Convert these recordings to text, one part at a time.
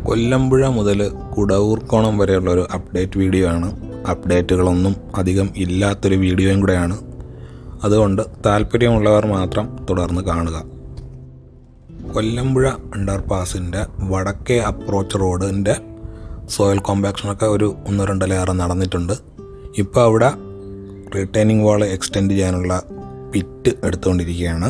കൊല്ലമ്പുഴ മുതൽ കുടവൂർക്കോണം വരെയുള്ളൊരു update video ആണ്. അപ്ഡേറ്റുകളൊന്നും അധികം ഇല്ലാത്തൊരു വീഡിയോയും കൂടെയാണ്. അതുകൊണ്ട് താല്പര്യമുള്ളവർ മാത്രം തുടർന്ന് കാണുക. കൊല്ലമ്പുഴ അണ്ടർപാസിൻ്റെ വടക്കേ അപ്രോച്ച് റോഡിൻ്റെ സോയിൽ കോമ്പാക്ഷനൊക്കെ ഒരു 1-2 ലെയർ നടന്നിട്ടുണ്ട്. ഇപ്പോൾ അവിടെ റിട്ടേണിംഗ് വാൾ എക്സ്റ്റെൻഡ് ചെയ്യാനുള്ള പിറ്റ് എടുത്തുകൊണ്ടിരിക്കുകയാണ്.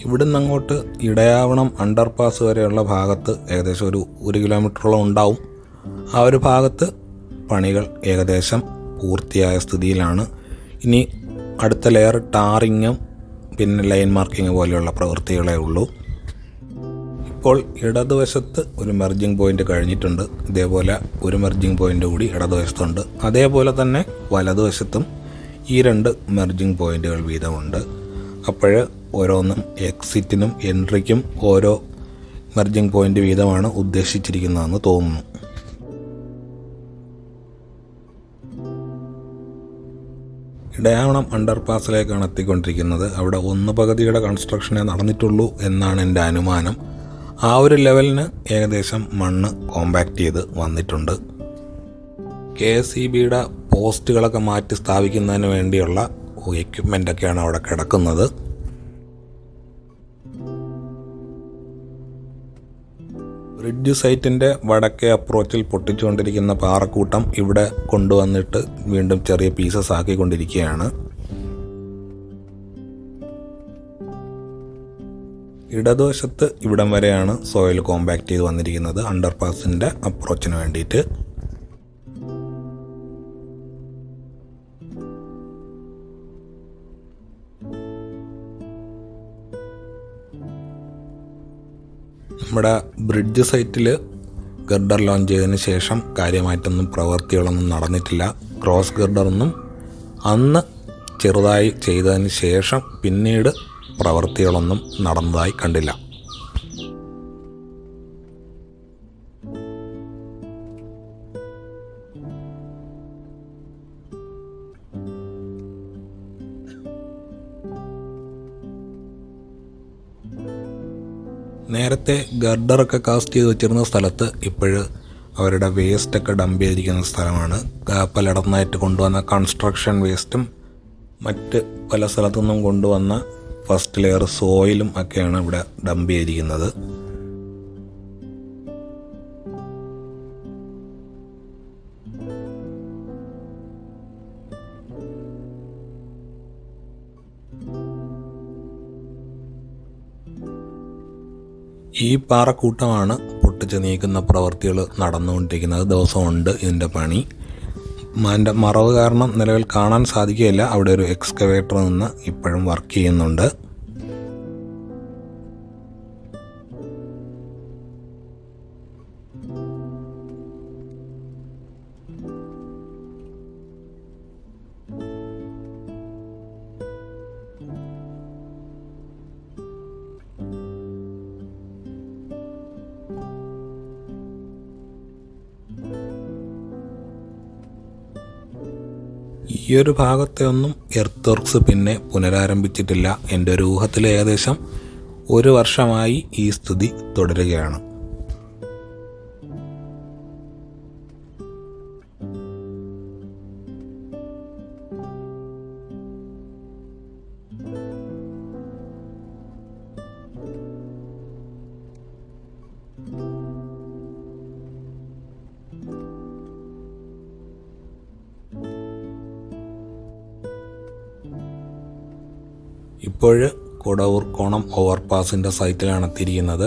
ഇവിടുന്ന് അങ്ങോട്ട് ഇടയാവണം അണ്ടർപാസ് വരെയുള്ള ഭാഗത്ത് ഏകദേശം ഒരു 1 കിലോമീറ്ററോളം ഉണ്ടാവും. ആ ഒരു ഭാഗത്ത് പണികൾ ഏകദേശം പൂർത്തിയായ സ്ഥിതിയിലാണ്. ഇനി അടുത്ത ലെയർ ടാറിങ്ങും പിന്നെ ലൈൻ മാർക്കിങ് പോലെയുള്ള പ്രവൃത്തികളേ ഉള്ളൂ. ഇപ്പോൾ ഇടതുവശത്ത് ഒരു മെർജിങ് പോയിൻ്റ് കഴിഞ്ഞിട്ടുണ്ട്. ഇതേപോലെ ഒരു മെർജിങ് പോയിൻ്റ് കൂടി ഇടതുവശത്തുണ്ട്. അതേപോലെ തന്നെ വലതുവശത്തും ഈ 2 മെർജിങ് പോയിൻ്റുകൾ വീതമുണ്ട്. അപ്പോൾ ഓരോന്നും എക്സിറ്റിനും എൻട്രിക്കും ഓരോ മെർജിങ് പോയിൻ്റ് വീതമാണ് ഉദ്ദേശിച്ചിരിക്കുന്നതെന്ന് തോന്നുന്നു. ഇടയാവണം അണ്ടർപാസിലേക്കാണ് എത്തിക്കൊണ്ടിരിക്കുന്നത്. അവിടെ 1 പകുതിയുടെ കൺസ്ട്രക്ഷനേ നടന്നിട്ടുള്ളൂ എന്നാണ് എൻ്റെ അനുമാനം. ആ ഒരു ലെവലിന് ഏകദേശം മണ്ണ് കോമ്പാക്റ്റ് ചെയ്ത് വന്നിട്ടുണ്ട്. KSEBയുടെ പോസ്റ്റുകളൊക്കെ മാറ്റി സ്ഥാപിക്കുന്നതിന് വേണ്ടിയുള്ള എക്യുപ്മെൻ്റൊക്കെയാണ് അവിടെ കിടക്കുന്നത്. ബ്രിഡ്ജ് സൈറ്റിൻ്റെ വടക്കേ അപ്രോച്ചിൽ പൊട്ടിച്ചുകൊണ്ടിരിക്കുന്ന പാറക്കൂട്ടം ഇവിടെ കൊണ്ടുവന്നിട്ട് വീണ്ടും ചെറിയ പീസസ് ആക്കിക്കൊണ്ടിരിക്കുകയാണ്. ഇടതുവശത്ത് ഇവിടം വരെയാണ് സോയിൽ കോമ്പാക്റ്റ് ചെയ്ത് വന്നിരിക്കുന്നത് അണ്ടർപാസിൻ്റെ അപ്രോച്ചിന് വേണ്ടിയിട്ട്. നമ്മുടെ ബ്രിഡ്ജ് സൈറ്റിൽ ഗർഡർ ലോഞ്ച് ചെയ്തതിന് ശേഷം കാര്യമായിട്ടൊന്നും പ്രവൃത്തികളൊന്നും നടന്നിട്ടില്ല. ക്രോസ് ഗർഡറൊന്നും അന്ന് ചെറുതായി ചെയ്തതിന് ശേഷം പിന്നീട് പ്രവൃത്തികളൊന്നും നടന്നതായി കണ്ടില്ല. നേരത്തെ ഗർഡറൊക്കെ കാസ്റ്റ് ചെയ്ത് വെച്ചിരുന്ന സ്ഥലത്ത് ഇപ്പോഴ് അവരുടെ വേസ്റ്റൊക്കെ ഡംപ് ചെയ്തിരിക്കുന്ന സ്ഥലമാണ്. പലയിടത്തുനിന്നായിട്ട് കൊണ്ടുവന്ന കൺസ്ട്രക്ഷൻ വേസ്റ്റും മറ്റ് പല സ്ഥലത്തുനിന്നും കൊണ്ടുവന്ന ഫസ്റ്റ് ലെയർ സോയിലും ഒക്കെയാണ് ഇവിടെ ഡംപ് ചെയ്തിരിക്കുന്നത്. ഈ പാറക്കൂട്ടമാണ് പൊട്ടിച്ച് നീക്കുന്ന പ്രവൃത്തികൾ നടന്നുകൊണ്ടിരിക്കുന്നത്. ദിവസമുണ്ട് ഇതിൻ്റെ പണി. അതിൻ്റെ മറവ് കാരണം നിലവിൽ കാണാൻ സാധിക്കുകയില്ല. അവിടെ ഒരു എക്സ്കവേറ്റർ നിന്ന് ഇപ്പോഴും വർക്ക് ചെയ്യുന്നുണ്ട്. ഈ ഒരു ഭാഗത്തെ ഒന്നും എർത്ത് വർക്ക്സ് പിന്നെ പുനരാരംഭിച്ചിട്ടില്ല. എൻ്റെ ഒരു ഊഹത്തിൽ ഏകദേശം 1 വർഷമായി ഈ സ്ഥിതി തുടരുകയാണ്. ഇപ്പോൾ കുടവൂർക്കോണം ഓവർപാസിൻ്റെ സൈറ്റിലാണ് എത്തിയിരിക്കുന്നത്.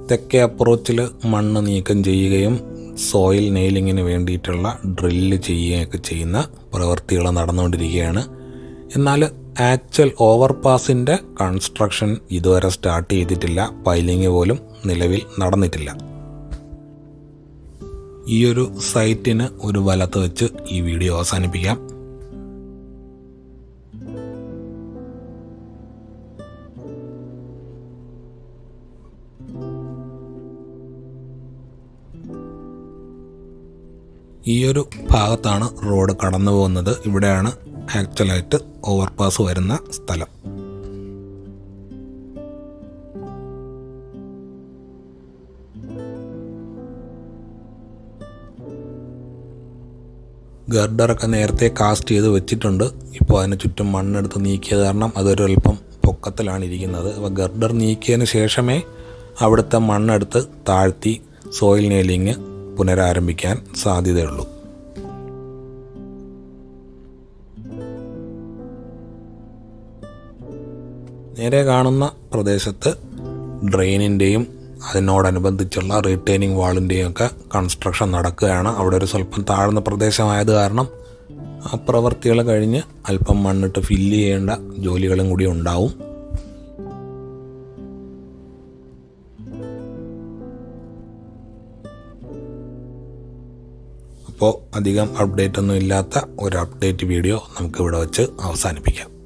തെക്കേ അപ്രോച്ചിൽ മണ്ണ് നീക്കം ചെയ്യുകയും സോയിൽ നെയിലിങ്ങിന് വേണ്ടിയിട്ടുള്ള ഡ്രില്ല് ചെയ്യുകയൊക്കെ ചെയ്യുന്ന പ്രവൃത്തികൾ നടന്നുകൊണ്ടിരിക്കുകയാണ്. എന്നാൽ ആക്ച്വൽ ഓവർപാസിൻ്റെ കൺസ്ട്രക്ഷൻ ഇതുവരെ സ്റ്റാർട്ട് ചെയ്തിട്ടില്ല. പൈലിങ് പോലും നിലവിൽ നടന്നിട്ടില്ല. ഈ ഒരു സൈറ്റിന് ഒരു വലത്ത് വെച്ച് ഈ വീഡിയോ അവസാനിപ്പിക്കാം. ഈ ഒരു ഭാഗത്താണ് റോഡ് കടന്നു പോകുന്നത്. ഇവിടെയാണ് ആക്ച്വലായിട്ട് ഓവർപാസ് വരുന്ന സ്ഥലം. ഗർഡറൊക്കെ നേരത്തെ കാസ്റ്റ് ചെയ്ത് വെച്ചിട്ടുണ്ട്. ഇപ്പോൾ അതിന് ചുറ്റും മണ്ണെടുത്ത് നീക്കിയത് കാരണം അതൊരു അല്പം പൊക്കത്തിലാണ് ഇരിക്കുന്നത്. അപ്പോൾ ഗർഡർ നീക്കിയതിന് ശേഷമേ അവിടുത്തെ മണ്ണെടുത്ത് താഴ്ത്തി സോയിൽ നെയിലിങ് പുനരാരംഭിക്കാൻ സാധ്യതയുള്ളൂ. നേരെ കാണുന്ന പ്രദേശത്ത് ഡ്രെയിനിൻ്റെയും അതിനോടനുബന്ധിച്ചുള്ള റീറ്റെയിനിങ് വാളിൻ്റെയും ഒക്കെ കൺസ്ട്രക്ഷൻ നടക്കുകയാണ്. അവിടെ ഒരു സ്വല്പം താഴ്ന്ന പ്രദേശമായത് കാരണം ആ പ്രവൃത്തികൾ കഴിഞ്ഞ് അല്പം മണ്ണിട്ട് ഫില്ല് ചെയ്യേണ്ട ജോലികളും കൂടി ഉണ്ടാവും. അപ്പോൾ അധികം അപ്ഡേറ്റ് ഒന്നും ഇല്ലാത്ത ഒരു അപ്ഡേറ്റ് വീഡിയോ നമുക്കിവിടെ വെച്ച് അവസാനിപ്പിക്കാം.